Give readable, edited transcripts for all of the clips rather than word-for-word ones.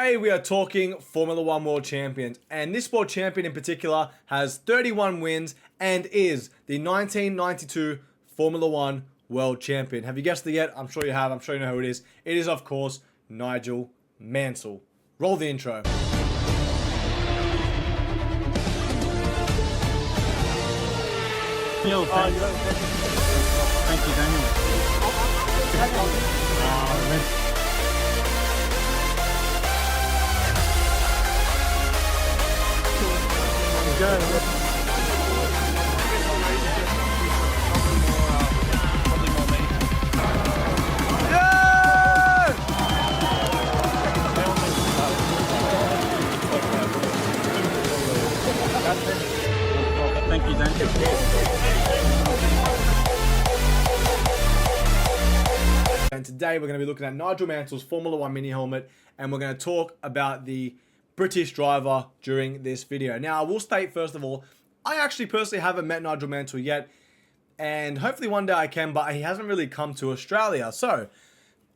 Today we are talking Formula One World Champions, and this world champion in particular has 31 wins and is the 1992 Formula One World Champion. Have you guessed it yet? I'm sure you have. I'm sure you know who it is. It is, of course, Nigel Mansell. Roll the intro. Thank you, Daniel. Thank you, Daniel. And today we're going to be looking at Nigel Mansell's Formula One mini helmet, and we're going to talk about the British driver during this video. Now, I will state first of all, I actually personally haven't met Nigel Mansell yet, and hopefully one day I can, but he hasn't really come to Australia. So,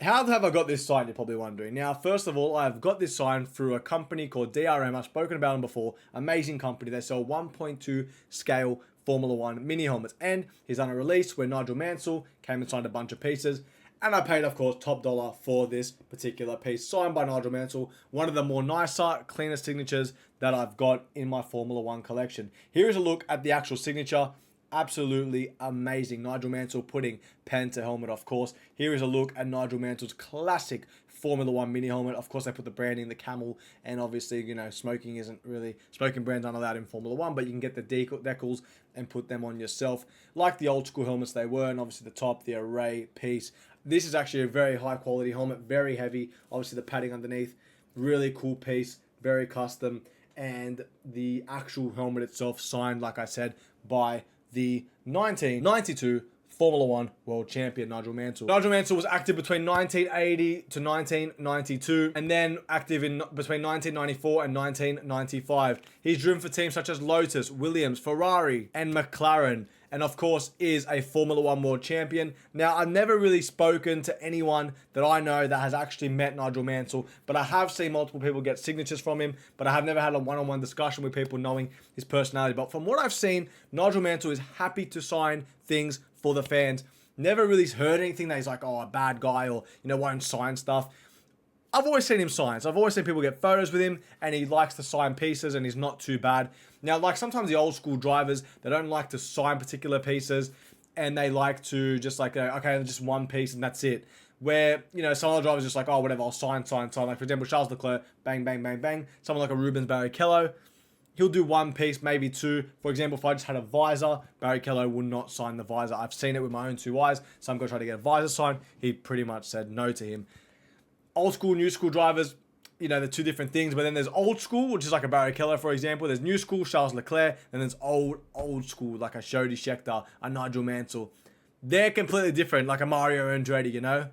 how have I got this sign, you're probably wondering. Now, first of all, I've got this sign through a company called DRM. I've spoken about them before. Amazing company. They sell 1.2 scale Formula One mini helmets. And he's done a release where Nigel Mansell came and signed a bunch of pieces. And I paid, of course, top dollar for this particular piece, signed by Nigel Mansell. One of the more nicer, cleaner signatures that I've got in my Formula One collection. Here is a look at the actual signature. Absolutely amazing. Nigel Mansell putting pen to helmet, of course. Here is a look at Nigel Mansell's classic Formula One mini helmet. Of course, they put the branding, the camel, and obviously, you know, smoking brands aren't allowed in Formula One, but you can get the decals and put them on yourself, like the old school helmets they were, and obviously the top, the array piece. This is actually a very high quality helmet, very heavy. Obviously the padding underneath, really cool piece, very custom, and the actual helmet itself signed, like I said, by the 1992 Formula One World Champion, Nigel Mansell. Nigel Mansell was active between 1980 to 1992, and then active in between 1994 and 1995. He's driven for teams such as Lotus, Williams, Ferrari, and McLaren, and of course is a Formula One World Champion. Now, I've never really spoken to anyone that I know that has actually met Nigel Mansell, but I have seen multiple people get signatures from him, but I have never had a one-on-one discussion with people knowing his personality. But from what I've seen, Nigel Mansell is happy to sign things for the fans. Never really heard anything that he's like, oh, a bad guy, or, you know, won't sign stuff. I've always seen him sign. So I've always seen people get photos with him, and he likes to sign pieces, and he's not too bad. Now, like sometimes the old school drivers, they don't like to sign particular pieces, and they like to just like, okay, just one piece and that's it. Where, you know, some other drivers just like, oh, whatever, I'll sign. Like, for example, Charles Leclerc, bang, bang, bang, bang. Someone like a Rubens Barrichello, he'll do one piece, maybe two. For example, if I just had a visor, Barrichello will not sign the visor. I've seen it with my own two eyes. Some guy tried to get a visor signed. He pretty much said no to him. Old school, new school drivers, you know, they're two different things. But then there's old school, which is like a Barrichello, for example. There's new school, Charles Leclerc. And there's old school, like a Jody Scheckter, a Nigel Mansell. They're completely different, like a Mario Andretti, you know?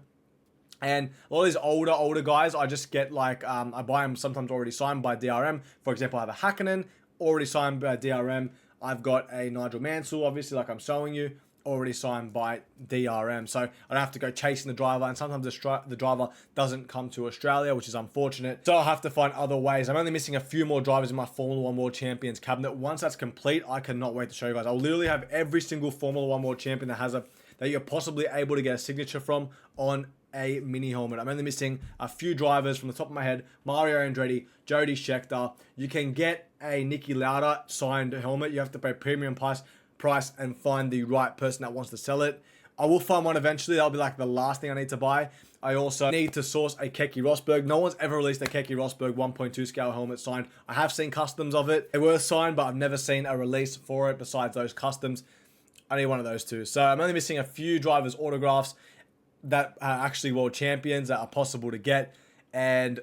And a lot of these older guys, I just get like, I buy them sometimes already signed by DRM. For example, I have a Hakkinen, already signed by DRM. I've got a Nigel Mansell, obviously, like I'm showing you, already signed by DRM. So I don't have to go chasing the driver, and sometimes the driver doesn't come to Australia, which is unfortunate. So I'll have to find other ways. I'm only missing a few more drivers in my Formula One World Champions cabinet. Once that's complete, I cannot wait to show you guys. I'll literally have every single Formula One World Champion that you're possibly able to get a signature from on a mini helmet. I'm only missing a few drivers from the top of my head. Mario Andretti, Jody Scheckter. You can get a Niki Lauda signed helmet. You have to pay premium price and find the right person that wants to sell it. I will find one eventually. That'll be like the last thing I need to buy. I also need to source a Keke Rosberg. No one's ever released a Keke Rosberg 1.2 scale helmet signed. I have seen customs of it. They were signed, but I've never seen a release for it besides those customs. I need one of those too. So I'm only missing a few drivers' autographs that are actually world champions that are possible to get. And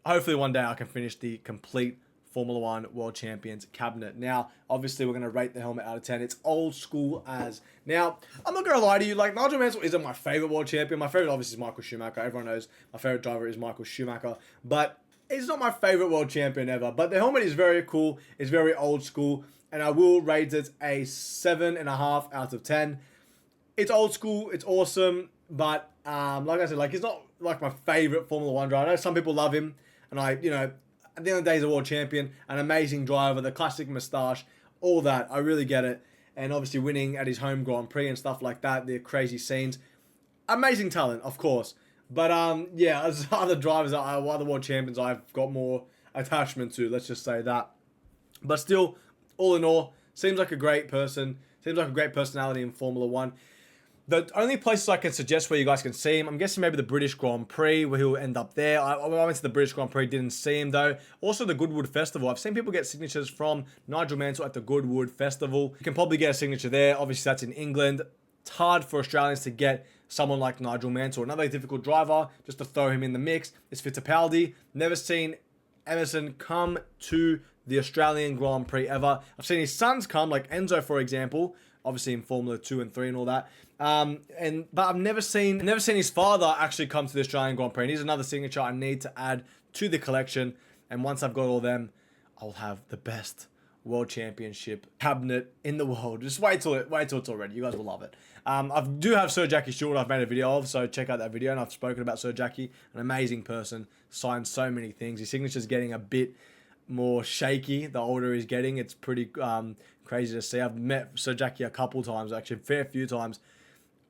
hopefully one day I can finish the complete Formula One World Champions cabinet. Now, obviously, we're going to rate the helmet out of 10. It's old school as. Now, I'm not going to lie to you. Like, Nigel Mansell isn't my favorite world champion. My favorite, obviously, is Michael Schumacher. Everyone knows my favorite driver is Michael Schumacher. But he's not my favorite world champion ever. But the helmet is very cool. It's very old school. And I will rate it a 7.5 out of 10. It's old school. It's awesome. But, like I said, like, he's not, like, my favorite Formula One driver. I know some people love him. And at the end of the day, he's a world champion, an amazing driver, the classic moustache, all that. I really get it. And obviously winning at his home Grand Prix and stuff like that, the crazy scenes. Amazing talent, of course. But as other drivers, other world champions, I've got more attachment to. Let's just say that. But still, all in all, seems like a great person. Seems like a great personality in Formula One. The only places I can suggest where you guys can see him, I'm guessing maybe the British Grand Prix, where he'll end up there. I went to the British Grand Prix, didn't see him though. Also the Goodwood Festival. I've seen people get signatures from Nigel Mansell at the Goodwood Festival. You can probably get a signature there. Obviously that's in England. It's hard for Australians to get someone like Nigel Mansell. Another difficult driver, just to throw him in the mix, is Fittipaldi. Never seen Emerson come to the Australian Grand Prix ever. I've seen his sons come, like Enzo, for example, obviously in Formula 2 and 3 and all that. But I've never seen his father actually come to the Australian Grand Prix. And here's another signature I need to add to the collection. And once I've got all them, I'll have the best World Championship cabinet in the world. Just wait till it's all ready. You guys will love it. I do have Sir Jackie Stewart I've made a video of, so check out that video. And I've spoken about Sir Jackie, an amazing person, signed so many things. His signature's getting a bit more shaky the older he's getting. It's pretty crazy to see. I've met Sir Jackie a couple times, actually, a fair few times.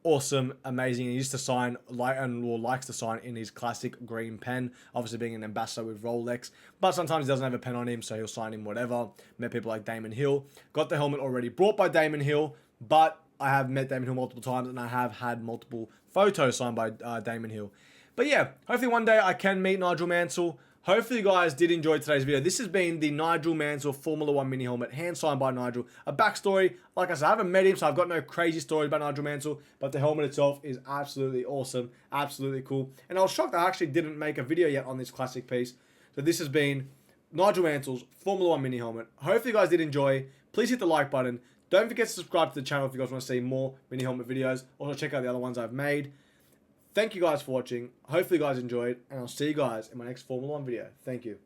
Awesome, amazing. He used to sign, likes to sign in his classic green pen, obviously being an ambassador with Rolex, but sometimes he doesn't have a pen on him, so he'll sign in whatever. Met people like Damon Hill. Got the helmet already brought by Damon Hill, but I have met Damon Hill multiple times, and I have had multiple photos signed by Damon Hill. But yeah, hopefully one day I can meet Nigel Mansell. Hopefully you guys did enjoy today's video. This has been the Nigel Mansell Formula 1 mini helmet, hand signed by Nigel. A backstory, like I said, I haven't met him, so I've got no crazy stories about Nigel Mansell, but the helmet itself is absolutely awesome, absolutely cool. And I was shocked I actually didn't make a video yet on this classic piece. So this has been Nigel Mansell's Formula 1 mini helmet. Hopefully you guys did enjoy. Please hit the like button. Don't forget to subscribe to the channel if you guys want to see more mini helmet videos. Also check out the other ones I've made. Thank you guys for watching. Hopefully you guys enjoyed, and I'll see you guys in my next Formula 1 video. Thank you.